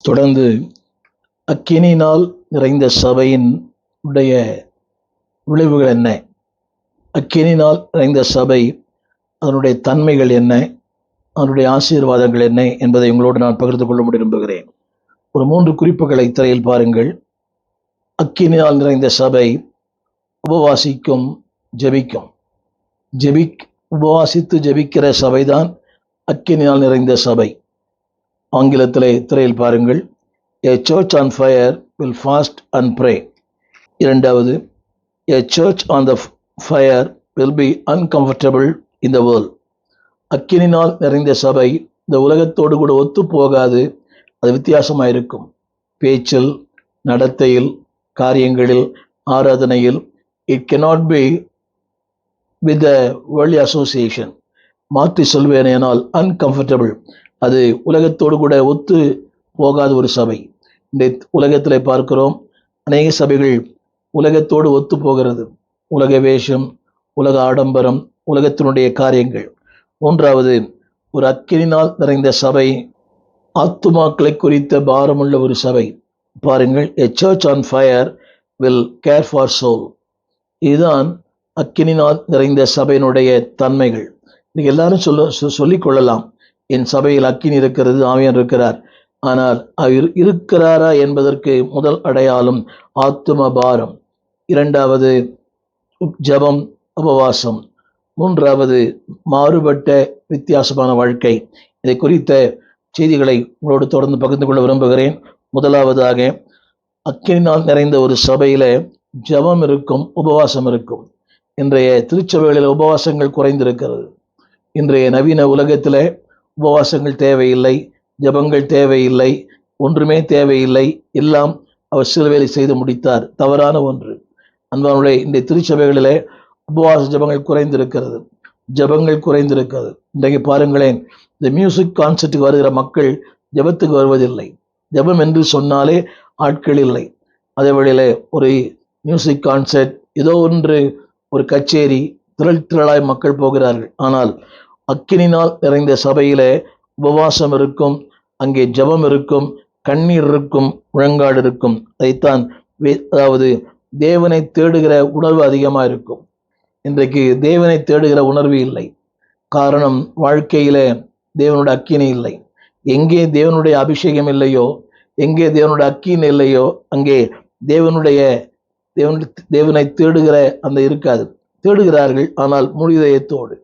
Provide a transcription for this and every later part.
தொடர்ந்து அக்கினியினால் நிறைந்த சபையின் உடைய விளைவுகள் என்ன, அக்கினியினால் நிறைந்த சபை அதனுடைய தன்மைகள் என்ன, அதனுடைய ஆசீர்வாதங்கள் என்ன என்பதை உங்களோடு நான் பகிர்ந்து கொள்ள விரும்புகிறேன். ஒரு 3 குறிப்புகளை திரையில் பாருங்கள். அக்கினியால் நிறைந்த சபை உபவாசிக்கும், ஜெபிக்கும். உபவாசித்து ஜெபிக்கிற சபைதான் அக்கினியால் நிறைந்த சபை. ஆங்கிலத்திலே திரையில் பாருங்கள். A church on fire will fast and pray. இரண்டாவது, A church on the fire will be uncomfortable in the world. அக்கினினால் நிறைந்த சபை இந்த உலகத்தோடு கூட ஒத்து போகாது, அது வித்தியாசமாயிருக்கும். பேச்சில், நடத்தையில், காரியங்களில், ஆராதனையில். It cannot be with the worldly association. மாற்றி சொல்வேனேனால் uncomfortable, அது உலகத்தோடு கூட ஒத்து போகாத ஒரு சபை. இந்த உலகத்தில் பார்க்கிறோம், அநேக சபைகள் உலகத்தோடு ஒத்து போகிறது. உலக வேஷம், உலக ஆடம்பரம், உலகத்தினுடைய காரியங்கள். மூன்றாவது, ஒரு அக்கினினால் நிறைந்த சபை ஆத்துமாக்களை குறித்த பாரமுள்ள ஒரு சபை. பாருங்கள், A church on fire will care for soul. இதுதான் அக்கினினால் நிறைந்த சபையினுடைய தன்மைகள். இன்னைக்கு எல்லாரும் சொல்லிக் கொள்ளலாம், என் சபையில் அக்கினி இருக்கிறது, ஆவியான் இருக்கிறார். ஆனால் அவர் இருக்கிறாரா என்பதற்கு முதல் அடையாளம் ஆத்தும பாரம். இரண்டாவது, ஜபம், உபவாசம். மூன்றாவது, மாறுபட்ட வித்தியாசமான வாழ்க்கை. இதை குறித்த செய்திகளை உங்களோடு தொடர்ந்து பகிர்ந்து கொள்ள விரும்புகிறேன். முதலாவதாக, அக்கினினால் நிறைந்த ஒரு சபையில ஜபம் இருக்கும், உபவாசம் இருக்கும். இன்றைய திருச்சபைகளில் உபவாசங்கள் குறைந்திருக்கிறது. இன்றைய நவீன உலகத்தில் உபவாசங்கள் தேவையில்லை, ஜபங்கள் தேவையில்லை, ஒன்றுமே தேவையில்லை. எல்லாம் அவர் சிலுவையில் செய்து முடித்தார். தவறான ஒன்று. அன்பானுடைய இந்த திருச்சபைகளிலே உபவாச ஜபங்கள் குறைந்திருக்கிறது, ஜபங்கள் குறைந்திருக்கிறது. இன்றைக்கு பாருங்களேன், இந்த மியூசிக் கான்சர்ட்டுக்கு வருகிற மக்கள் ஜபத்துக்கு வருவதில்லை. ஜபம் என்று சொன்னாலே ஆட்கள் இல்லை. அதே வழியில் ஒரு மியூசிக் கான்சர்ட், ஏதோ ஒன்று, ஒரு கச்சேரி, திரளாய் மக்கள் போகிறார்கள். ஆனால் அக்கினினால் நிறைந்த சபையிலே உபவாசம் இருக்கும், அங்கே ஜபம் இருக்கும், கண்ணீர் இருக்கும், முழங்காடு இருக்கும். அதைத்தான் அதாவது தேவனை தேடுகிற உணர்வு அதிகமாக இருக்கும். இன்றைக்கு தேவனை தேடுகிற உணர்வு இல்லை. காரணம், வாழ்க்கையில தேவனுடைய அக்கினி இல்லை. எங்கே தேவனுடைய அபிஷேகம் இல்லையோ, எங்கே தேவனுடைய அக்கினி இல்லையோ, அங்கே தேவனை தேடுகிற அந்த இருக்காது. தேடுகிறார்கள், ஆனால் முழு இதயத்தோடு,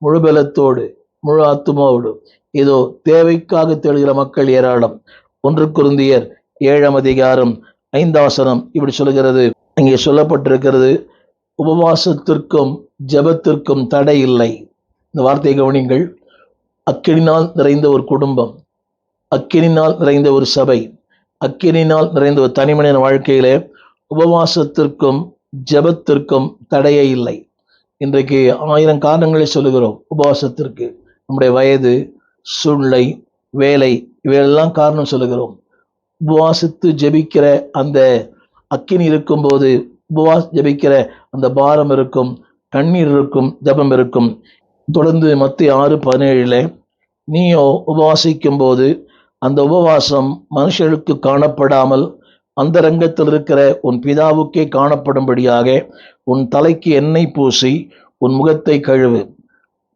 முழு பலத்தோடு, முழு ஆத்துமாவோடு. ஏதோ தேவைக்காக தேடுகிற மக்கள் ஏராளம். 1 கொரிந்தியர் 7:5 இப்படி சொல்லுகிறது. அங்கே சொல்லப்பட்டிருக்கிறது, உபவாசத்திற்கும் ஜபத்திற்கும் தடை இல்லை. இந்த வார்த்தையை கவனிங்கள். அக்கினினால் நிறைந்த ஒரு குடும்பம், அக்கினினால் நிறைந்த ஒரு சபை, அக்கினினால் நிறைந்த ஒரு தனிமனித வாழ்க்கையிலே உபவாசத்திற்கும் ஜபத்திற்கும் தடையே இல்லை. இன்றைக்கு 1000 காரணங்களை சொல்லுகிறோம் உபவாசத்திற்கு. நம்முடைய வயது, சூழ்நிலை, வேலை, இவையெல்லாம் காரணம் சொல்லுகிறோம். உபவாசித்து ஜெபிக்கிற அந்த அக்கினி இருக்கும்போது, ஜெபிக்கிற அந்த பாரம் இருக்கும், கண்ணீர் இருக்கும், ஜபம் இருக்கும். தொடர்ந்து மத்தேயு 6:17 நீயோ உபவாசிக்கும் போது அந்த உபவாசம் மனுஷர்களுக்கு காணப்படாமல் அந்தரங்கத்தில் இருக்கிற உன் பிதாவுக்கே காணப்படும்படியாக உன் தலைக்கு எண்ணெய் பூசி உன் முகத்தை கழுவு.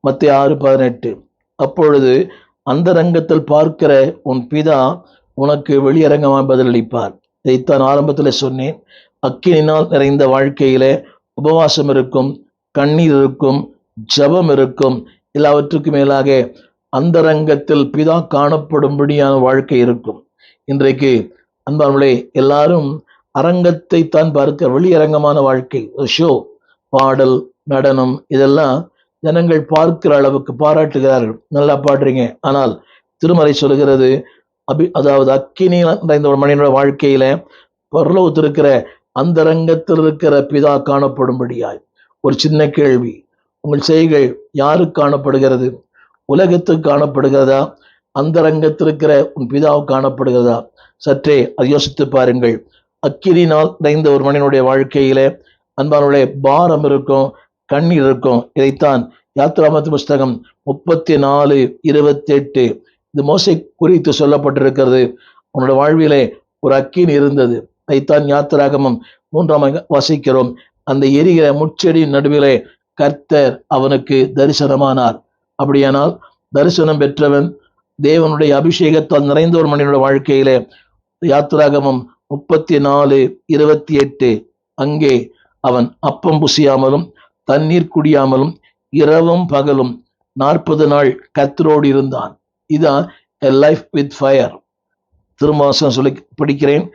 மத்தேயு 6:18 அப்பொழுது அந்தரங்கத்தில் பார்க்கிற உன் பிதா உனக்கு வெளியரங்கமாக பதிலளிப்பார். இதைத்தான் ஆரம்பத்தில் சொன்னேன். அக்கினினால் நிறைந்த வாழ்க்கையில உபவாசம் இருக்கும், கண்ணீர் இருக்கும், ஜபம் இருக்கும். எல்லாவற்றுக்கும் மேலாக அந்தரங்கத்தில் பிதா காணப்படும்படியான வாழ்க்கை இருக்கும். இன்றைக்கு அன்பானவர்களே, எல்லாரும் அரங்கத்தை தான் பார்க்கிற, வெளியரங்கமான வாழ்க்கை, ஷோ, பாடல், நடனம், இதெல்லாம் ஜனங்கள் பார்க்கிற அளவுக்கு பாராட்டுகிறார்கள். நல்லா பாடுறீங்க. ஆனால் திருமறை சொல்லுகிறது, அதாவது அக்கினியில் நிறைந்த ஒரு மனிதனுடைய வாழ்க்கையில பரலோகத்தில் இருக்கிற அந்தரங்கத்தில் இருக்கிற பிதா காணப்படும்படியாய். ஒரு சின்ன கேள்வி, உங்கள் செய்கைகள் யாருக்கு காணப்படுகிறது? உலகத்துக்கு காணப்படுகிறதா? அந்தரங்கத்தில் இருக்கிற உன் பிதாவுக்கு காணப்படுகிறதா? சற்றே அது யோசித்து பாருங்கள். அக்கினினால் நிறைந்த ஒரு மனிதனுடைய வாழ்க்கையில அன்பானுடைய பாரம் இருக்கும், கண்ணீர் இருக்கும். இதைத்தான் யாத்திராகமத்தின் புஸ்தகம் 34:28 இது மோசே குறித்து சொல்லப்பட்டிருக்கிறது. உன்னுடைய வாழ்விலே ஒரு அக்கினி இருந்தது. அதைத்தான் யாத்திராகமம் 3 வாசிக்கிறோம். அந்த எரிகிற முட்செடியின் நடுவிலே கர்த்தர் அவனுக்கு தரிசனமானார். அப்படியானால் தரிசனம் பெற்றவன், தேவனுடைய அபிஷேகத்தால் நிறைந்த ஒரு மனிதனுடைய வாழ்க்கையிலே யாத்திராகமம் 34:28 அங்கே அவன் அப்பம் புசியாமலும் தண்ணீர் குடியாமலும் இரவும் பகலும் 40 நாள் கர்த்தரோடு இருந்தான். இதான் a life with fire. திருமாசம் சொல்லி படிக்கிறேன்.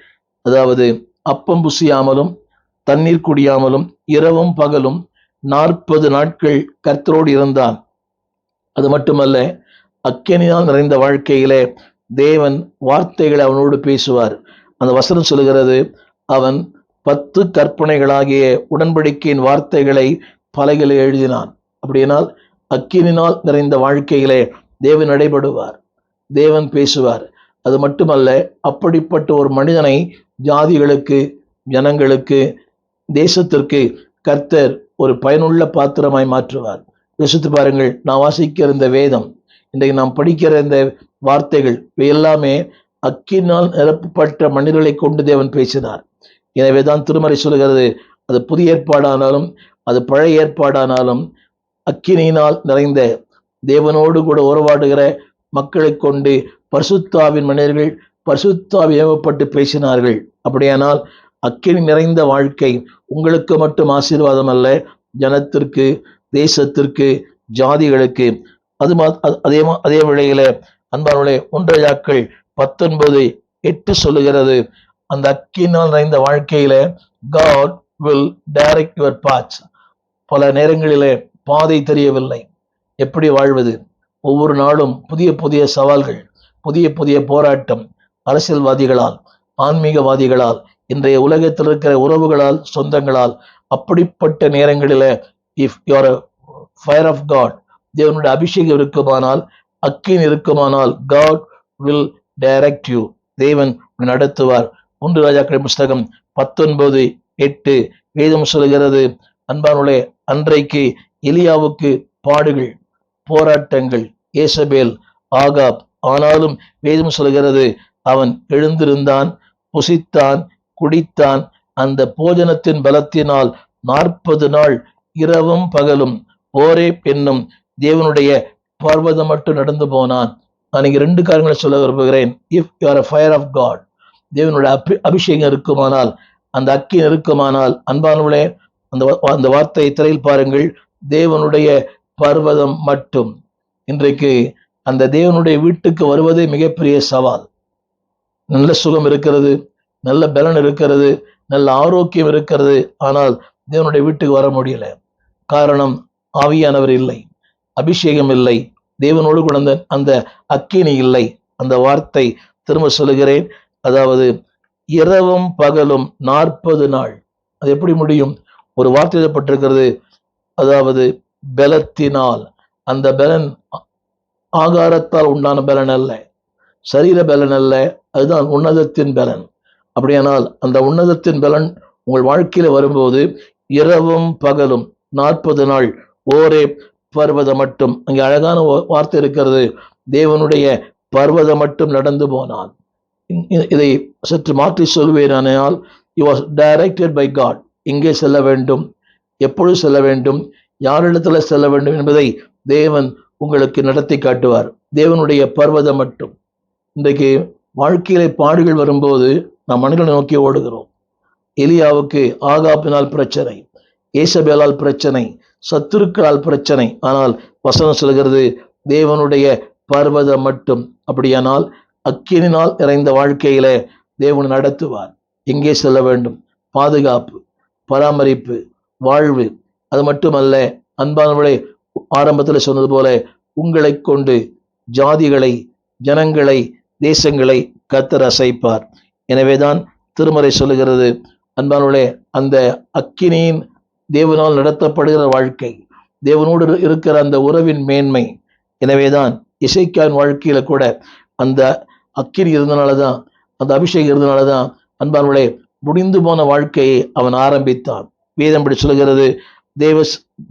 அதாவது அப்பம் புசியாமலும் தண்ணீர் குடியாமலும் இரவும் பகலும் 40 நாட்கள் கர்த்தரோடு இருந்தான். அது மட்டுமல்ல, அக்கினியால் நிறைந்த வாழ்க்கையிலே தேவன் வார்த்தைகளை அவனோடு பேசுவார். அந்த வசனம் சொல்லுகிறது, அவன் 10 கற்பனைகளாகிய உடன்படிக்கையின் வார்த்தைகளை பலகையில் எழுதினான். அப்படியானால் அக்கினினால் நிறைந்த வாழ்க்கையிலே தேவன் இடைபடுவார், தேவன் பேசுவார். அது மட்டுமல்ல, அப்படிப்பட்ட ஒரு மனிதனை ஜாதிகளுக்கு, ஜனங்களுக்கு, தேசத்திற்கு கர்த்தர் ஒரு பயனுள்ள பாத்திரமாய் மாற்றுவார். யோசித்து பாருங்கள், நான் வாசிக்கிற இந்த வேதம், இன்றைக்கு நாம் படிக்கிற இந்த வார்த்தைகள், இவை எல்லாமே அக்கினால் நிரப்பப்பட்ட மனிதர்களை கொண்டு தேவன் பேசினார். எனவேதான் திருமறை சொல்கிறது, அது புதிய ஏற்பாடானாலும் அது பழைய ஏற்பாடானாலும் அக்கினியினால் நிறைந்த தேவனோடு கூட உறவாடுகிற மக்களை கொண்டு பரிசுத்தாவின் மனிதர்கள் பரிசுத்தாவி ஏவப்பட்டு பேசினார்கள். அப்படியானால் அக்கினி நிறைந்த வாழ்க்கை உங்களுக்கு மட்டும் ஆசீர்வாதம் அல்ல, ஜனத்திற்கு, தேசத்திற்கு, ஜாதிகளுக்கு. அதே வேளையில அன்பானவர்களே, 1 யாக்கள் 19:8 சொல்லுகிறது, அந்த அக்கினால் நிறைந்த வாழ்க்கையில God will direct your paths. பல நேரங்களிலே பாதை தெரியவில்லை, எப்படி வாழ்வது? ஒவ்வொரு நாளும் புதிய புதிய சவால்கள், புதிய புதிய போராட்டம், அரசியல்வாதிகளால், ஆன்மீகவாதிகளால், இன்றைய உலகத்தில் இருக்கிற உறவுகளால், சொந்தங்களால். அப்படிப்பட்ட நேரங்களில் if you are fire of God, தேவனுடைய அபிஷேகம் இருக்குமானால், அக்கினி இருக்குமானால், God will direct you. தேவன் நடத்துவார். 1 ராஜாக்கள் புஸ்தகம் 19:8 வேதம் சொல்கிறது, அன்பானுடைய அன்றைக்கு எலியாவுக்கு பாடுகள், போராட்டங்கள், ஏசபேல், ஆகாப். ஆனாலும் வேதம் சொல்கிறது, அவன் எழுந்திருந்தான், புசித்தான், குடித்தான். அந்த போஜனத்தின் பலத்தினால் 40 நாள் இரவும் பகலும் ஓரே பெண்ணும் தேவனுடைய பர்வதம் மட்டும் நடந்து போனான். நான் இங்கே 2 காரியங்களை சொல்ல விரும்புகிறேன். If you R a fire of God, தேவனுடைய அபிஷேகம் இருக்குமானால், அந்த அக்கினி இருக்குமானால், அன்பானவர்களே, அந்த வார்த்தையை திரையில் பாருங்கள், தேவனுடைய பர்வதம் மட்டும். இன்றைக்கு அந்த தேவனுடைய வீட்டுக்கு வருவதே மிகப்பெரிய சவால். நல்ல சுகம் இருக்கிறது, நல்ல பலன் இருக்கிறது, நல்ல ஆரோக்கியம் இருக்கிறது, ஆனால் தேவனுடைய வீட்டுக்கு வர முடியல. காரணம், ஆவியானவர் இல்லை, அபிஷேகம் இல்லை, தேவனோடு கூட அந்த அக்கினி இல்லை. அந்த வார்த்தை திரும்ப சொல்லுகிறேன், அதாவது இரவும் பகலும் 40 நாள். அது எப்படி முடியும்? ஒரு வார்த்தை எழுதப்பட்டிருக்கிறது, அதாவது பலத்தினால். அந்த பலன் ஆகாரத்தால் உண்டான பலன் அல்ல, சரீர பலன் அல்ல, அதுதான் உன்னதத்தின் பலன். அப்படியானால் அந்த உன்னதத்தின் பலன் உங்கள் வாழ்க்கையில வரும்போது இரவும் பகலும் 40 நாள் ஓரே பர்வதம் மட்டும். அங்கே அழகான வார்த்தை இருக்கிறது, தேவனுடைய பர்வதம் மட்டும் நடந்து போனான். இதை சற்று மாற்றி சொல்வேனால், he was directed by God. எங்கே செல்ல வேண்டும், எப்பொழுது செல்ல வேண்டும், யாரிடத்துல செல்ல வேண்டும் என்பதை தேவன் உங்களுக்கு நடத்தி காட்டுவார். தேவனுடைய பர்வதம் மட்டும். இன்றைக்கு வாழ்க்கையிலே பாடுகள் வரும்போது நாம் மனிதனை நோக்கி ஓடுகிறோம். எலியாவுக்கு ஆகாபினால் பிரச்சனை, ஏசபேலால் பிரச்சனை, சத்துருக்களால் பிரச்சனை. ஆனால் வசனம் சொல்கிறது, தேவனுடைய பர்வதம் மட்டும். அப்படியானால் அக்கினினால் நிறைந்த வாழ்க்கையில தேவன் நடத்துவார். எங்கே செல்ல வேண்டும், பாதுகாப்பு, பராமரிப்பு, வாழ்வு. அது மட்டுமல்ல, அன்பானவர்களே, ஆரம்பத்தில் சொன்னது போல உங்களை கொண்டு ஜாதிகளை, ஜனங்களை, தேசங்களை கர்த்தர் அசைப்பார். எனவேதான் திருமறை சொல்லுகிறது, அன்பானவர்களே, அந்த அக்கினியின் தேவனால் நடத்தப்படுகிற வாழ்க்கை, தேவனோடு இருக்கிற அந்த உறவின் மேன்மை. எனவேதான் இசைக்காவின் வாழ்க்கையில கூட அந்த அக்கினி இருந்தனாலதான், அந்த அபிஷேகம் இருந்தனாலதான் அன்பானவர்களே, முடிந்து போன வாழ்க்கையை அவன் ஆரம்பித்தான். வேதம் படி சொல்கிறது,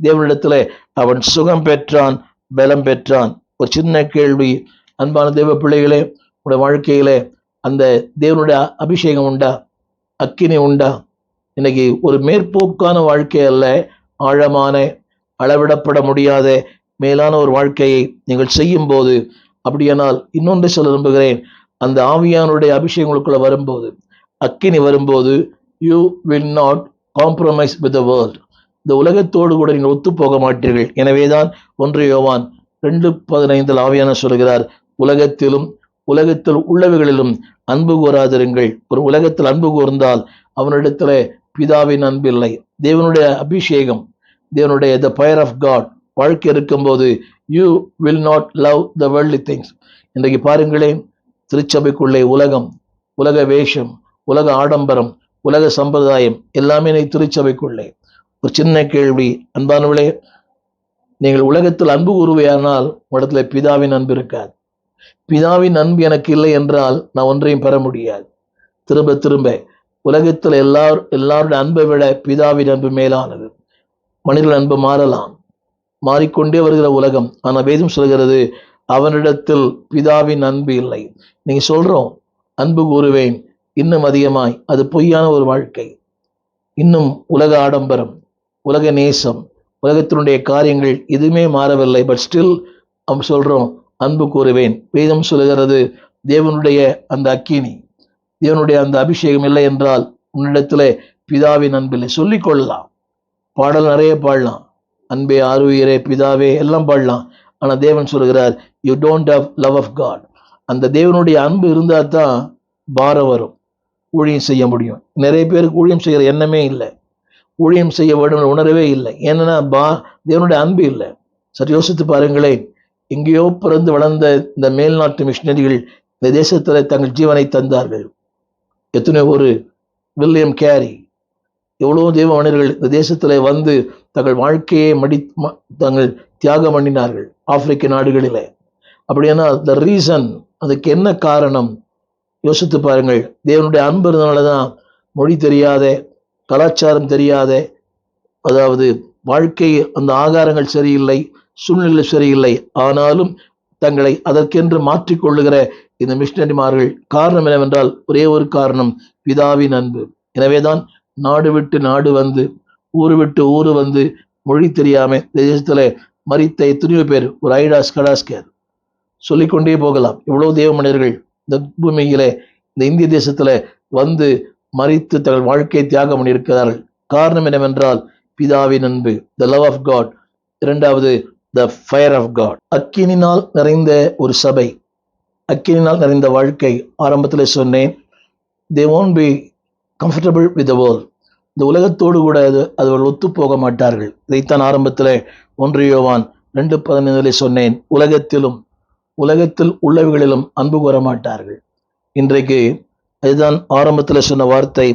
தேவனிடத்துல அவன் சுகம் பெற்றான், பலம் பெற்றான். ஒரு சின்ன கேள்வி, அன்பான தேவ பிள்ளைகளே, உடைய வாழ்க்கையிலே அந்த தேவனுடைய அபிஷேகம் உண்டா, அக்கினி உண்டா? இன்னைக்கு ஒரு மேற்போக்கான வாழ்க்கை அல்ல, ஆழமான, அளவிடப்பட முடியாத மேலான ஒரு வாழ்க்கையை நீங்கள் செய்யும் போது, அப்படியானால் இன்னொன்று சொல்ல விரும்புகிறேன், அந்த ஆவியானுடைய அபிஷேகங்களுக்குள்ள வரும்போது, அக்கினி வரும்போது, you will not compromise with the world. இந்த உலகத்தோடு கூட நீங்கள் ஒத்து போக மாட்டீர்கள். எனவேதான் 1 யோவான் 2:15 ஆவியான சொல்கிறார், உலகத்தில் உள்ளவைகளிலும் அன்பு கூறாதிருங்கள். ஒரு உலகத்தில் அன்பு கூர்ந்தால் அவனிடத்துல பிதாவின் அன்பு இல்லை. தேவனுடைய அபிஷேகம், தேவனுடைய த ஃபயர் ஆஃப் காட் வாழ்க்கை இருக்கும்போது you will not love the worldly things. இன்றைக்கு பாருங்களேன், திருச்சபைக்குள்ளே உலகம், உலக வேஷம், உலக ஆடம்பரம், உலக சம்பிரதாயம் எல்லாமே திருச்சபைக்குள்ளே. ஒரு சின்ன கேள்வி, அன்பானவளே, நீங்கள் உலகத்தில் அன்பு கூறுவையானால் இடத்துல பிதாவின் அன்பு இருக்காது. பிதாவின் அன்பு எனக்கு இல்லை என்றால் நான் ஒன்றையும் பெற முடியாது. திரும்ப திரும்ப உலகத்தில் எல்லாருடைய அன்பை விட பிதாவின் அன்பு மேலானது. மனிதர்கள் அன்பு மாறலாம், மாறிக்கொண்டே வருகிற உலகம். ஆனால் வேதம் சொல்கிறது அவனிடத்தில் பிதாவின் அன்பு இல்லை. நீங்க சொல்றோம் அன்பு கூறுவேன் இன்னும் அதிகமாய், அது பொய்யான ஒரு வாழ்க்கை. இன்னும் உலக ஆடம்பரம், உலக நேசம், உலகத்தினுடைய காரியங்கள் எதுவுமே மாறவில்லை. பட் ஸ்டில் அவன் சொல்றோம் அன்பு கூறுவேன். வேதம் சொல்லுகிறது தேவனுடைய அந்த அக்கினி, தேவனுடைய அந்த அபிஷேகம் இல்லை என்றால் உன்னிடத்துல பிதாவின் அன்பில்லை. சொல்லிக் கொள்ளலாம், பாடல் நிறைய பாடலாம், அன்பே ஆருயிரே பிதாவே எல்லாம் பாடலாம். ஆனால் தேவன் சொல்கிறார் you don't have love of God. அந்த தேவனுடைய அன்பு இருந்தால் தான் பாரம் வரும், ஊழியம் செய்ய முடியும். நிறைய பேருக்கு ஊழியம் செய்கிற எண்ணமே இல்லை, ஊழியம் செய்ய வேண்டும் உணரவே இல்லை. ஏன்னா தேவனுடைய அன்பு இல்லை. சரி யோசித்து பாருங்களேன், எங்கேயோ பிறந்து வளர்ந்த இந்த மேல்நாட்டு மிஷினரிகள் இந்த தேசத்தில் தங்கள் ஜீவனை தந்தார்கள். எத்தனையோ ஒரு வில்லியம் கேரி, எவ்வளோ தேவ மனிதர்கள் இந்த தேசத்தில் வந்து தங்கள் வாழ்க்கையை தங்கள் தியாகம் பண்ணினார்கள் ஆப்பிரிக்க நாடுகளில். அப்படின்னா த ரீசன், அதுக்கு என்ன காரணம் யோசித்து பாருங்கள். தேவனுடைய அன்பு இருந்தனால தான் மொழி தெரியாத, கலாச்சாரம் தெரியாத, அதாவது வாழ்க்கை அந்த ஆகாரங்கள் சரியில்லை, சூழ்நிலை சரியில்லை, ஆனாலும் தங்களை அதற்கென்று மாற்றிக்கொள்ளுகிற இந்த மிஷினரிமார்கள். காரணம் என்னவென்றால் ஒரே ஒரு காரணம், பிதாவின் அன்பு. எனவேதான் நாடு விட்டு நாடு வந்து, ஊரு விட்டு ஊரு வந்து, மொழி தெரியாம தேசத்துல மரித்த எத்தனையோ பேர், ஒரு ஐடாஸ் கடாஸ்கர் சொல்லிக்கொண்டே போகலாம். எவ்வளவு தேவ மனிதர்கள் இந்த பூமியிலே, இந்த இந்திய தேசத்துல வந்து மரித்து தங்கள் வாழ்க்கையை தியாகம் பண்ணியிருக்கிறார்கள். காரணம் என்னவென்றால் பிதாவின் அன்பு, த லவ் ஆஃப் காட். இரண்டாவது த ஃபயர் ஆஃப் காட். அக்கினினால் நிறைந்த ஒரு சபை, அக்கினினால் நிறைந்த வாழ்க்கை. ஆரம்பத்தில் சொன்னேன், they won't be comfortable with the world. இந்த உலகத்தோடு கூட அவர்கள் ஒத்து போக மாட்டார்கள். இதைத்தான் ஆரம்பத்தில் 1 யோவான் 2:15 சொன்னேன், உலகத்தில் உள்ளவைகளிலும் அன்பு கூற மாட்டார்கள். இன்றைக்கு அதுதான் ஆரம்பத்தில் சொன்ன வார்த்தை,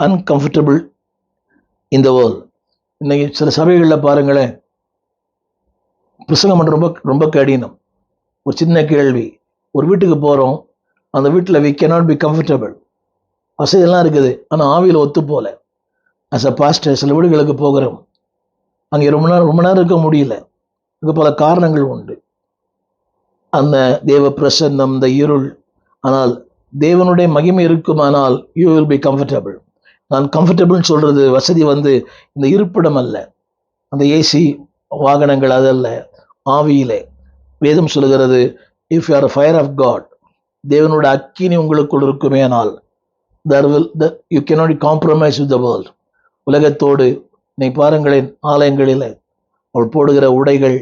அன்கம்ஃபர்டபுள் இன் த வேர்ல்ட். இன்னைக்கு சில சபைகளில் பாருங்களேன், பிரசங்கம் ரொம்ப ரொம்ப கடினம். ஒரு சின்ன கேள்வி, ஒரு வீட்டுக்கு போகிறோம், அந்த வீட்டில் we cannot be comfortable. வசதியெல்லாம் இருக்குது, ஆனால் ஆவியில் ஒத்து போல. அஸ் அ பாஸ்டர் சில வீடுகளுக்கு போகிறோம், அங்கே ரொம்ப நேரம் இருக்க முடியல. இதுக்கு பல காரணங்கள் உண்டு. அந்த தேவ பிரசன்னம், இந்த இருள். ஆனால் தேவனுடைய மகிமை இருக்குமானால் யூ வில் பி கம்ஃபர்டபுள். நான் கம்ஃபர்டபுள்னு சொல்றது வசதி இந்த இருப்பிடம் அல்ல, அந்த ஏசி வாகனங்கள் அதல்ல, ஆவியிலே. வேதம் சொல்லுகிறது if you are fire of God, தேவனோட அக்கினி உங்களுக்குள் இருக்குமேனால் you cannot compromise with the world. உலகத்தோடு நீ பாருங்களேன், ஆலயங்களில் அவள் போடுகிற உடைகள்,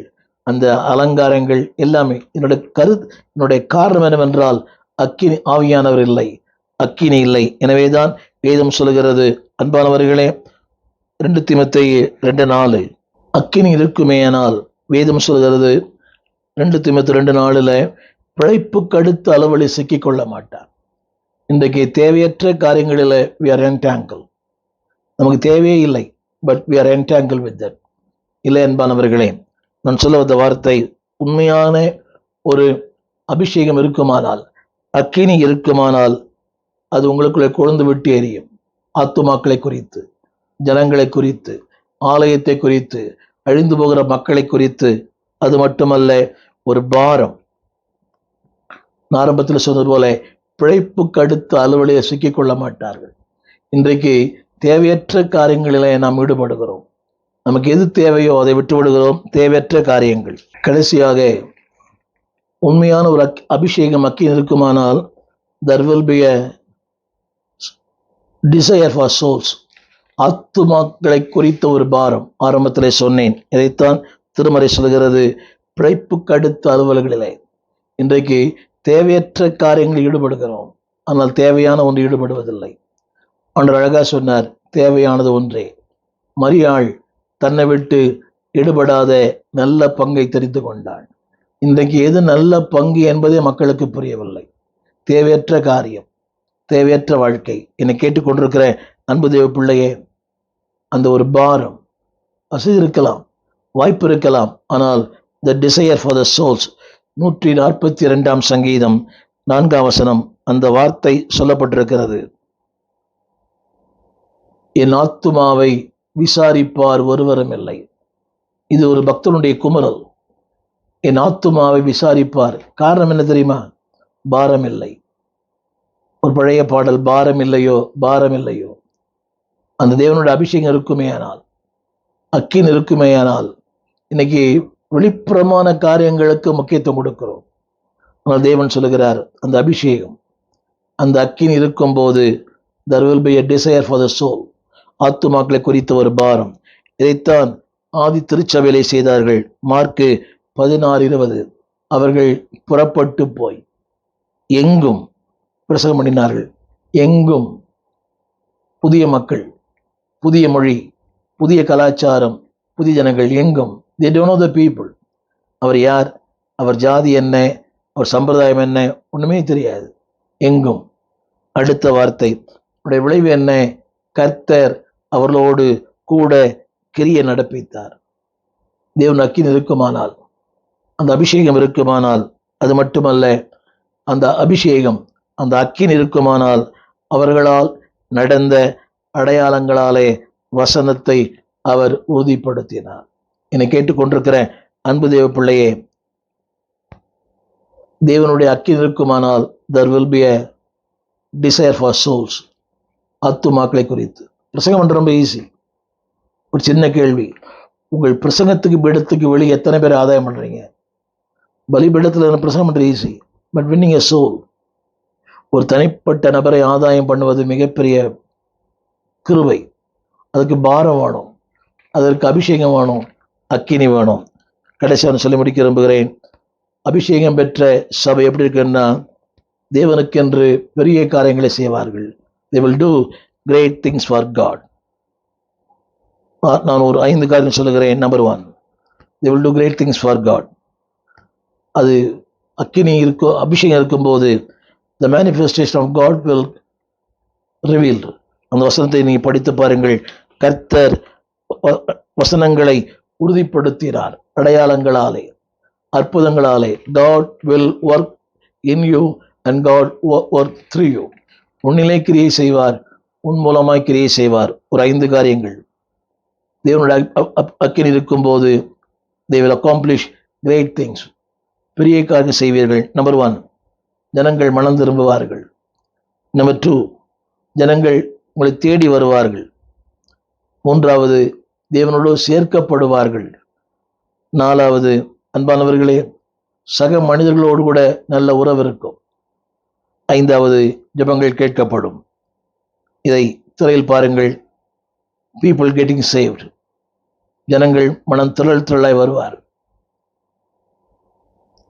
அந்த அலங்காரங்கள் எல்லாமே. என்னுடைய காரணம் என்னவென்றால் அக்கினி, ஆவியானவர் இல்லை, அக்கினி இல்லை. எனவேதான் வேதம் சொல்லுகிறது, அன்பானவர்களே, 2 தீமோத்தேயு 2:4 அக்கினி இருக்குமேயானால், வேதம் சொல்கிறது 2 தீமோத்தேயு 2:4 பிழைப்புக்கு அடுத்த அளவழி சிக்கிக் கொள்ள மாட்டார். இன்றைக்கு தேவையற்ற காரியங்களில் we are entangled. நமக்கு தேவையே இல்லை, but we are entangled with that. இல்லை அன்பானவர்களே, நான் சொல்ல வந்த வார்த்தை, உண்மையான ஒரு அபிஷேகம் இருக்குமானால், அக்கினி இருக்குமானால், அது உங்களுக்குள்ளே கொழுந்து விட்டு எரியும். ஆத்துமாக்களை குறித்து, ஜனங்களை குறித்து, ஆலயத்தை குறித்து, அழிந்து போகிற மக்களை குறித்து. அது மட்டுமல்ல, ஒரு பாரம். ஆரம்பத்தில் சொன்னது போல பிழைப்புக்கு அடுத்த அலுவலையை சிக்கிக்கொள்ள மாட்டார்கள். இன்றைக்கு தேவையற்ற காரியங்களிலே நாம் ஈடுபடுகிறோம். நமக்கு எது தேவையோ அதை விட்டு விடுகிறோம். தேவையற்ற காரியங்கள். கடைசியாக உண்மையான ஒரு அபிஷேகம் அக்கினி இருக்குமானால் there will be a desire for souls. ஆத்துமாக்களை குறித்த ஒரு பாரம். ஆரம்பத்திலே சொன்னேன். இதைத்தான் திருமறை சொல்கிறது. பிழைப்புக்கு அடுத்த அலுவல்களிலே இன்றைக்கு தேவையற்ற காரியங்களில் ஈடுபடுகிறோம். ஆனால் தேவையான ஒன்று ஈடுபடுவதில்லை. ஆண்டவர் அழகாக சொன்னார், தேவையானது ஒன்றே. மரியாள் தன்னை விட்டு ஈடுபடாத நல்ல பங்கை தெரிந்து கொண்டாள். இன்றைக்கு எது நல்ல பங்கு என்பதே மக்களுக்கு புரியவில்லை. தேவையற்ற காரியம், தேவையற்ற வாழ்க்கை. என்னை கேட்டுக்கொண்டிருக்கிற அன்பு தேவ பிள்ளையே, அந்த ஒரு பாரம், வசதி இருக்கலாம், வாய்ப்பு இருக்கலாம், ஆனால் the desire for the souls, 142 சங்கீதம் 4 அந்த வார்த்தை சொல்லப்பட்டிருக்கிறது. என் ஆத்துமாவை விசாரிப்பார் ஒருவரும் இல்லை. இது ஒரு பக்தனுடைய குமரல். என் ஆத்துமாவை விசாரிப்பார். காரணம் என்ன தெரியுமா? பாரம் இல்லை. ஒரு பழைய பாடல், பாரம் இல்லையோ பாரம் இல்லையோ. அந்த தேவனுடைய அபிஷேகம் இருக்குமேயானால், அக்கினி இருக்குமேயானால், இன்னைக்கு வெளிப்புறமான காரியங்களுக்கு முக்கியத்துவம் கொடுக்கிறோம். ஆனால் தேவன் சொல்லுகிறார், அந்த அபிஷேகம், அந்த அக்கினி இருக்கும்போது there will be a desire for the soul. ஆத்துமாக்களை குறித்த ஒரு பாரம். இதைத்தான் ஆதி திருச்சபையிலே செய்தார்கள். மார்க்கு 16:20 அவர்கள் புறப்பட்டு போய் எங்கும் பிரசங்கம் பண்ணினார்கள். எங்கும் புதிய மக்கள், புதிய மொழி, புதிய கலாச்சாரம், புதிய ஜனங்கள். எங்கும் they don't know the people. அவர் யார், அவர் ஜாதி என்ன, அவர் சம்பிரதாயம் என்ன, ஒண்ணுமே தெரியாது. எங்கும். அடுத்த வார்த்தை, அவருடைய விளைவு என்ன? கர்த்தர் அவர்களோடு கூட கிரியை நடப்பித்தார். தேவன் அக்கினி இருக்குமானால், அந்த அபிஷேகம் இருக்குமானால், அது மட்டுமல்ல, அந்த அபிஷேகம், அந்த அக்கினி இருக்குமானால், அவர்களால் நடந்த அடையாளங்களாலே வசனத்தை அவர் உறுதிப்படுத்தினார். என்னை கேட்டுக்கொண்டிருக்கிற அன்பு தேவ பிள்ளையே, தேவனுடைய அக்கினி இருக்குமானால் there will be a desire for souls. ஆத்துமாக்களை குறித்து பிரசங்கம் பண்ற ரொம்ப ஈஸி. ஒரு சின்ன கேள்வி, உங்கள் பிரசங்கத்துக்கு பீடத்துக்கு வெளியே எத்தனை பேர் ஆதாயம் பண்றீங்க? பலிபீடத்தில் பிரசங்கம் பண்ற easy, but winning a soul, ஒரு தனிப்பட்ட நபரை ஆதாயம் பண்ணுவது மிகப்பெரிய கிருபை. அதுக்கு பாரம் வேணும், அதற்கு அபிஷேகம் வேணும், அக்கினி வேணும். கடைசியாக சொல்லி முடிக்க விரும்புகிறேன். அபிஷேகம் பெற்ற சபை எப்படி இருக்குன்னா, தேவனுக்கென்று பெரிய காரியங்களை செய்வார்கள். they will do great things for God. நான் ஒரு 5 காரியம் சொல்லுகிறேன். Number 1, they will do great things for God. அது அக்கினி இருக்கும், அபிஷேகம் இருக்கும்போது the manifestation of God will revealed. அந்த வசனத்தை நீங்க படித்து பாருங்கள். கர்த்தர் வசனங்களை உறுதிப்படுத்தினார் அடையாளங்களாலே, அற்புதங்களாலே. God will work in you and God work through you. உன்னிலே கிரியை செய்வார், உன் மூலமாய் கிரியை செய்வார். ஒரு 5 காரியங்கள். தேவனுடைய அக்கினி இருக்கும்போது they will accomplish great things. பெரிய காரியம் செய்வீர்கள். நம்பர் 1, ஜனங்கள் மனம் திரும்புவார்கள். நம்பர் 2, ஜனங்கள் உங்களை தேடி வருவார்கள். 3வது, தேவனோடு சேர்க்கப்படுவார்கள். 4வது, அன்பானவர்களே, சக மனிதர்களோடு கூட நல்ல உறவு இருக்கும். 5வது, ஜெபங்கள் கேட்கப்படும். இதை திரையில் பாருங்கள். people getting saved. ஜனங்கள் மனம் திரளாய் வருவார்.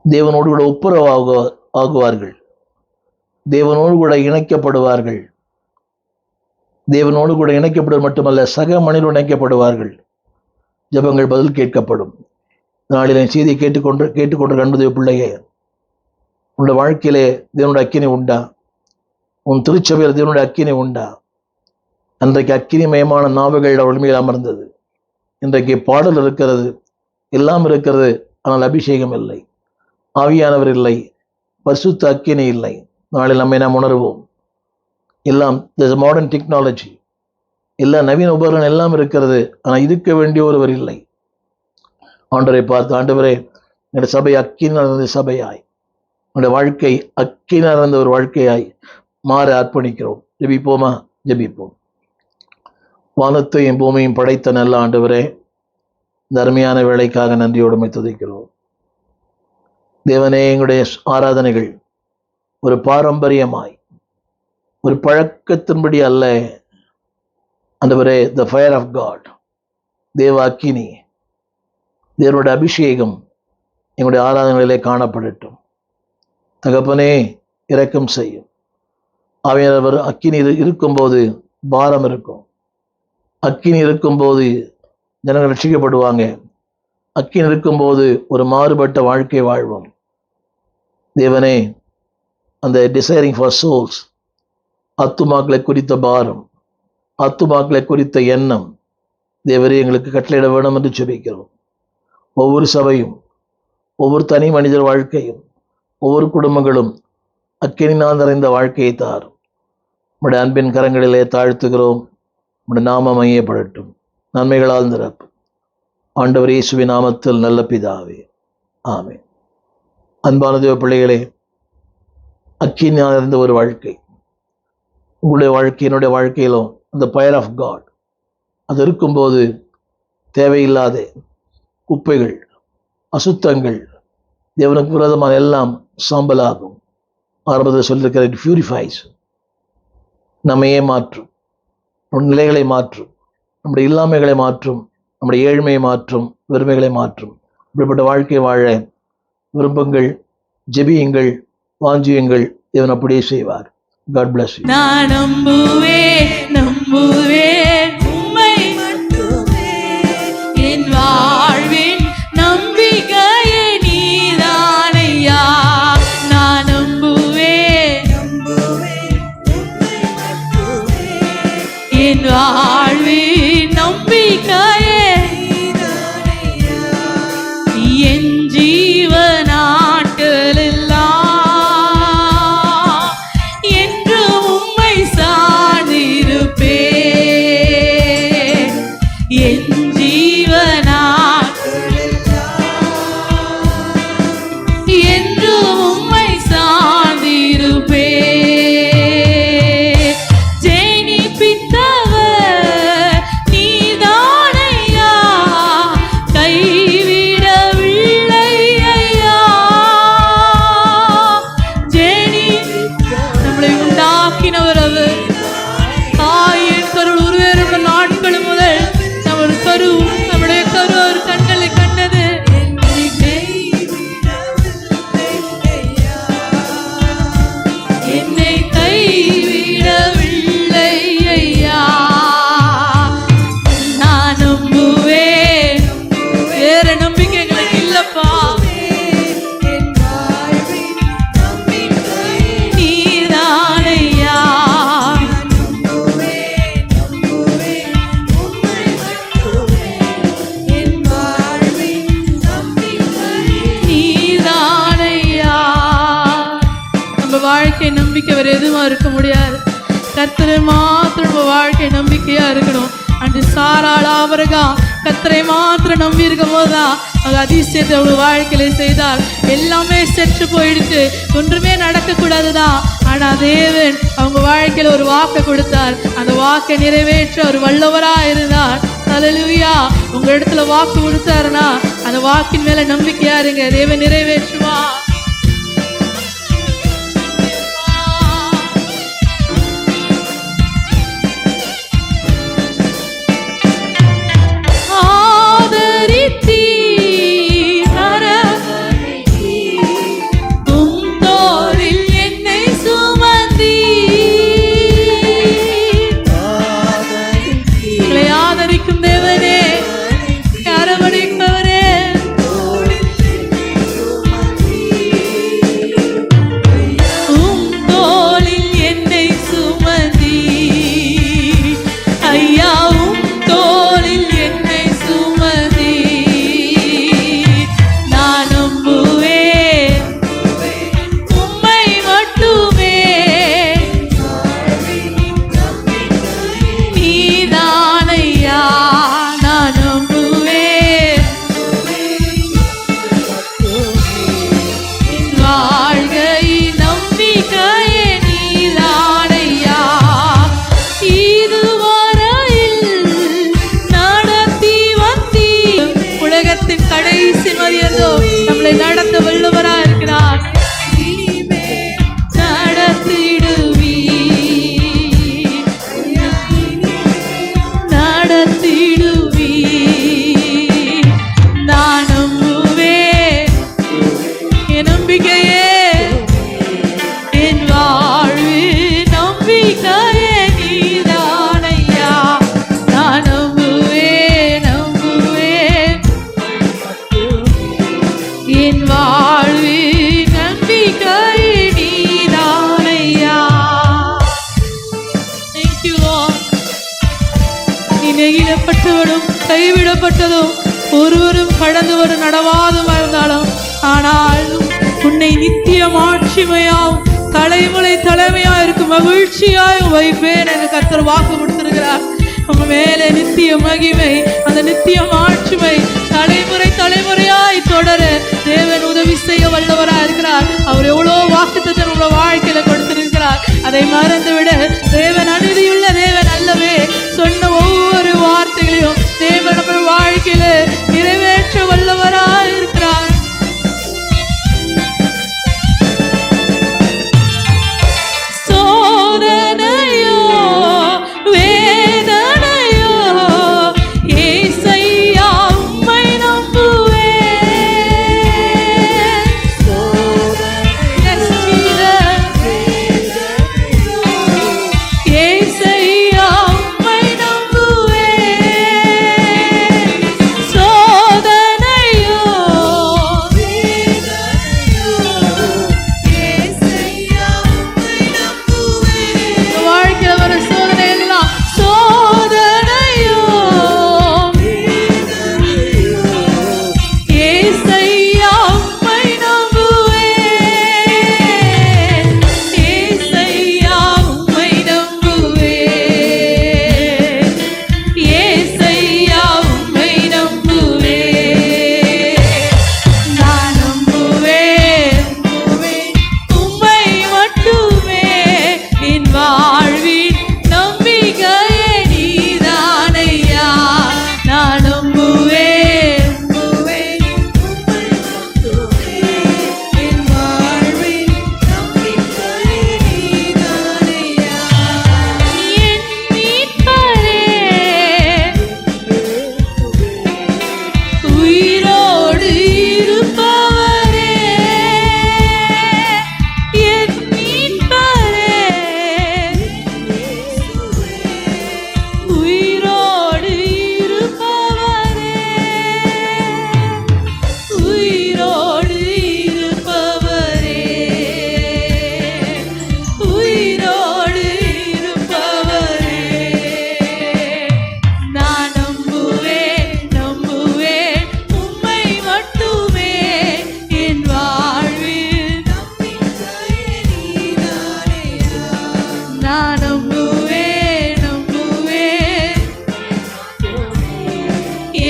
தேவனோடு கூட ஒப்புரவு ஆகுவார்கள். தேவனோடு கூட இணைக்கப்படுவார்கள். தேவனோடு கூட இணைக்கப்படுவது மட்டுமல்ல, சக மனிதனோடு இணைக்கப்படுவார்கள். ஜெபங்கள் பதில் கேட்கப்படும். நாளில் செய்தியை கேட்டுக்கொண்டு அன்பு பிள்ளையே, உன்னுடைய வாழ்க்கையிலே தேவனுடைய அக்கினி உண்டா? உன் திருச்சபையில் தேவனுடைய அக்கினி உண்டா? அன்றைக்கு அக்கினிமயமான நாவுகள் அவள் மேல் அமர்ந்தது. இன்றைக்கு பாடல் இருக்கிறது, எல்லாம் இருக்கிறது, ஆனால் அபிஷேகம் இல்லை, ஆவியானவர் இல்லை, பரிசுத்த அக்கினி இல்லை. நாளில் நம்மை நாம் உணர்வோம். எல்லாம் மாடர்ன் டெக்னாலஜி, எல்லா நவீன உபகரணம் எல்லாம் இருக்கிறது, ஆனால் இருக்க வேண்டிய ஒருவர் இல்லை. ஆண்டவரை பார்த்து, ஆண்டவரே, என்னுடைய சபை அக்கினி நடந்த சபையாய், உங்களுடைய வாழ்க்கை அக்கினி நிறைந்த ஒரு வாழ்க்கையாய் மாற அர்ப்பணிக்கிறோம். ஜெபிப்போமா? ஜெபிப்போம். வானத்தையும் பூமியும் படைத்த நல்ல ஆண்டவரே, இந்த அருமையான வேலைக்காக நன்றியோடுமை துதிக்கிறோம். தேவனே, எங்களுடைய ஆராதனைகள் ஒரு பாரம்பரியமாய், ஒரு பழக்கத்தின்படி அல்ல ஆண்டவரே. த ஃபயர் ஆஃப் காட், தேவ அக்கினி, தேவனுடைய அபிஷேகம் எங்களுடைய ஆராதனைகளிலே காணப்படட்டும். தகப்பனே, இரக்கம் செய்யும். ஆவியானவர் அக்கினி இருக்கும்போது பாரம் இருக்கும். அக்கினி இருக்கும்போது ஜனங்கள் ரட்சிக்கப்படுவாங்க. அக்கினி இருக்கும்போது ஒரு மாறுபட்ட வாழ்க்கை வாழ்வோம். தேவனே, அந்த டிசைரிங் ஃபார் சோல்ஸ், ஆத்துமாக்களை குறித்த பாரம், ஆத்துமாக்களை குறித்த எண்ணம் தேவரே எங்களுக்கு கட்டளையிட வேணும் என்று ஜெபிக்கிறோம். ஒவ்வொரு சபையும், ஒவ்வொரு தனி மனிதர் வாழ்க்கையும், ஒவ்வொரு குடும்பங்களும் அக்கினினால் நிறைந்த வாழ்க்கையை தாரும். உம்முடைய அன்பின் கரங்களிலே தாழ்த்துகிறோம். உம்முடைய நாமம் மையப்படட்டும். நன்மைகளால் நிரப்பும். ஆண்டவர் இயேசுவின் நாமத்தில் நல்ல பிதாவே, ஆமென். அன்பான தேவ பிள்ளைகளே, அக்கினியால் நிறைந்த ஒரு வாழ்க்கை உங்களுடைய வாழ்க்கை, என்னுடைய வாழ்க்கையிலும் அந்த ஃபயர் ஆஃப் காட் அது இருக்கும்போது தேவையில்லாத குப்பைகள், அசுத்தங்கள், தேவனுக்கு விரோதமான எல்லாம் சாம்பலாகும். ஆரம்பத்தில் சொல்லியிருக்கிற இட் பியூரிஃபைஸ், நம்மையே மாற்றும், நம் நிலைகளை மாற்றும், நம்முடைய இல்லாமைகளை மாற்றும், நம்முடைய ஏழ்மையை மாற்றும், வெறுமைகளை மாற்றும். இப்படிப்பட்ட வாழ்க்கை வாழ விரும்புங்கள், ஜெபியுங்கள், வாஞ்சியுங்கள். தேவன் அப்படியே செய்வார். God bless you. நான் நம்புவேன் உம்மை மட்டுமே, என் வாழ்வின் நம்பிக்கையே நீதானையா. நான் நம்புவேன் உம்மை மட்டுமே, என் வாழ்வின் நம்பிக்கையே நீதானையா. என் ஜீவநாட்களெல்லாம் நம்பிக்கை வேற எதுவும் இருக்க முடியாது. கர்த்தரை மாத்திரம் நம்ம வாழ்க்கை நம்பிக்கையா இருக்கணும். அன்று சாராள் ஆபிரகாம் கர்த்தரை மாத்திரம் நம்பி இருக்கும் போதுதான் அது அதிசயத்தை அவங்க வாழ்க்கையில செய்தார். எல்லாமே சென்று போயிடுச்சு, ஒன்றுமே நடக்கக்கூடாதுதான். ஆனா தேவன் அவங்க வாழ்க்கையில ஒரு வாக்கை கொடுத்தார். அந்த வாக்கை நிறைவேற்ற ஒரு வல்லவரா இருந்தார். ஹல்லேலூயா. உங்க இடத்துல வாக்கு கொடுத்தாருன்னா அந்த வாக்கின் மேல நம்பிக்கையா இருங்க, தேவன் நிறைவேற்றுவா. கையிடப்பட்டவனும் கைவிடப்பட்டதும் ஒருவரும் கடந்து வரும் நடவாதும் இருந்தாலும் ஆனாலும் உன்னை நித்திய மாட்சிமையாவும் தலைமையா இருக்கும் மகிழ்ச்சியாயும் வைப்பேன் என்று கர்த்தர் வாக்கு கொடுத்திருக்கிறார். உங்க மேலே நித்திய மகிமை, அந்த நித்திய மாட்சிமை தலைமுறையாய் தொடர தேவன் உதவி செய்ய வல்லவராய் இருக்கிறார். அவர் எவ்வளோ வாக்குத்தத்தம் உங்க வாழ்க்கையில கொடுத்திருக்கிறார். அதை மறந்துவிட தேவன் அநீதியுள்ள தேவன் அல்லவே. சொன்ன ஒவ்வொரு வார்த்தைகளையும் தேவன் நம்ம வாழ்க்கையில நிறைவேற்ற வல்லவராய் இருக்கிறார். சோதனையோ வேதனையோ ஏசையா உம்மை நம்புவேன். ஏசையா உம்மை நம்புவேன். சோதனையோ வாழ்க்கையில வர சோதனை எல்லாம் சோதனையோ ஏசையா உம்மை நம்புவேன். ஏசையா உம்மை நம்புவேன். ஏசையா உம்மை நம்புவேன். நான் நம்புவேன் உம்மை மட்டுமே. என் வாழ்வின் நம்பிக்கையே நீதானையா. நான் நம்புவேன் என் வாழ்வின் நம்பிக்கையே நீதானையா. என் மீட்பரே, உயிரோடு இருப்பவரே, என் மீட்பரே, உயிரோடு இருப்பவரே, உயிரோடு இருப்பவரே, உயிரோடு இருப்பவரே. நான் நம்புவேன் உம்மை மட்டுமே. என் வாழ்வில் நம்பிக்கையே நீதானையா. நான் நம்புவேன்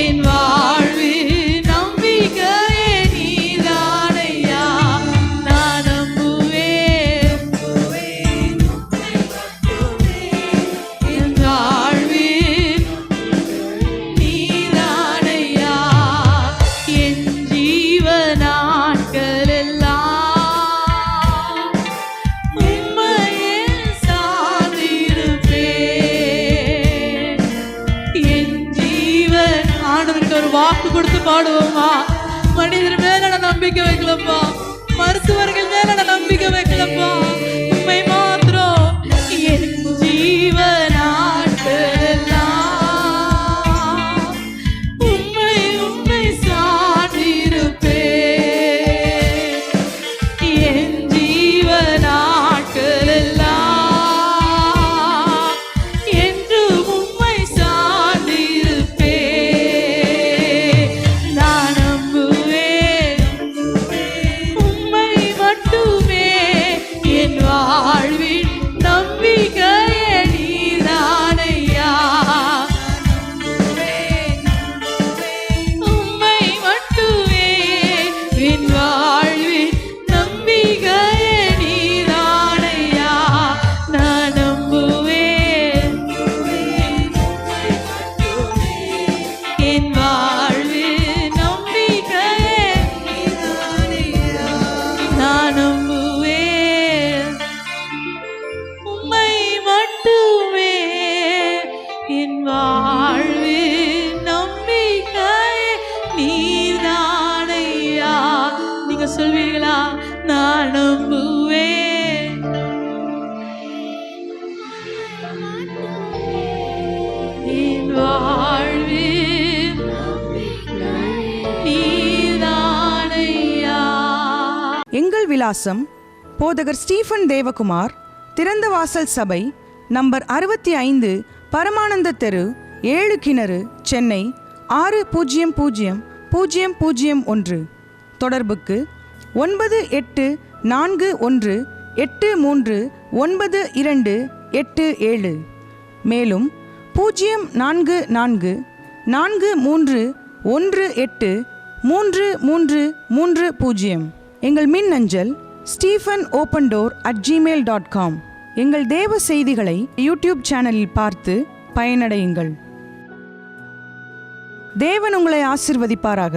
என் வாழ்வில் நம்பிக்கையே நீதானையா. நான் நம்புவேன் என் வாழ்வில் நீதானையா. என் ஜீவ நாட்கள் எல்லாம் உம்மையே சார்ந்திருப்பேன். என் ஜீவன் ஆண்டவருக்கு ஒரு வாக்கு கொடுத்து பாடுவோமா? மனிதர் மேல நான் நம்பிக்கை வைக்கலப்பா, மருத்துவர்கள் மேல நான் நம்பிக்கை வைக்கலப்பா, உண்மை மாத்திரம். என் ஜீவ நாட்கள் எல்லாம் உம்மை சார்ந்திருப்பேன். என் ஜீவ நாட்கள் எல்லாம் என்றும் உம்மை சார்ந்திருப்பேன். நான் நம்புவேன் உம்மை மட்டுமே. என் வாழ்வின் நம்பிக்கையே நீதானையா. உம்மை மட்டுமே. என் வாழ்வின் நம்பிக்கையே நீதானையா. நான் நம்புவேன் என் வாழ்வின் நம்பிக்கையே நீதானையா. நான் நம்புவேன் உம்மை மட்டுமே. என் வாழ்வின் நம்பிக்கையே நீதானையா. நீங்க சொல்வீங்களா? நான் நம்புவேன் என் வாழ்வின் நீதானையா. எங்கள் விலாசம் போதகர் ஸ்டீஃபன் தேவகுமார், திறந்த வாசல் சபை, நம்பர் 65, பரமானந்த தெரு, 7 கிணறு, சென்னை 600001. தொடர்புக்கு 9841839287. மேலும் 0443183330. எங்கள் மின்னஞ்சல் stephenopendor@gmail.com. எங்கள் தேவ செய்திகளை யூடியூப் சேனலில் பார்த்து பயனடையுங்கள். தேவன் உங்களை ஆசீர்வதிப்பாராக.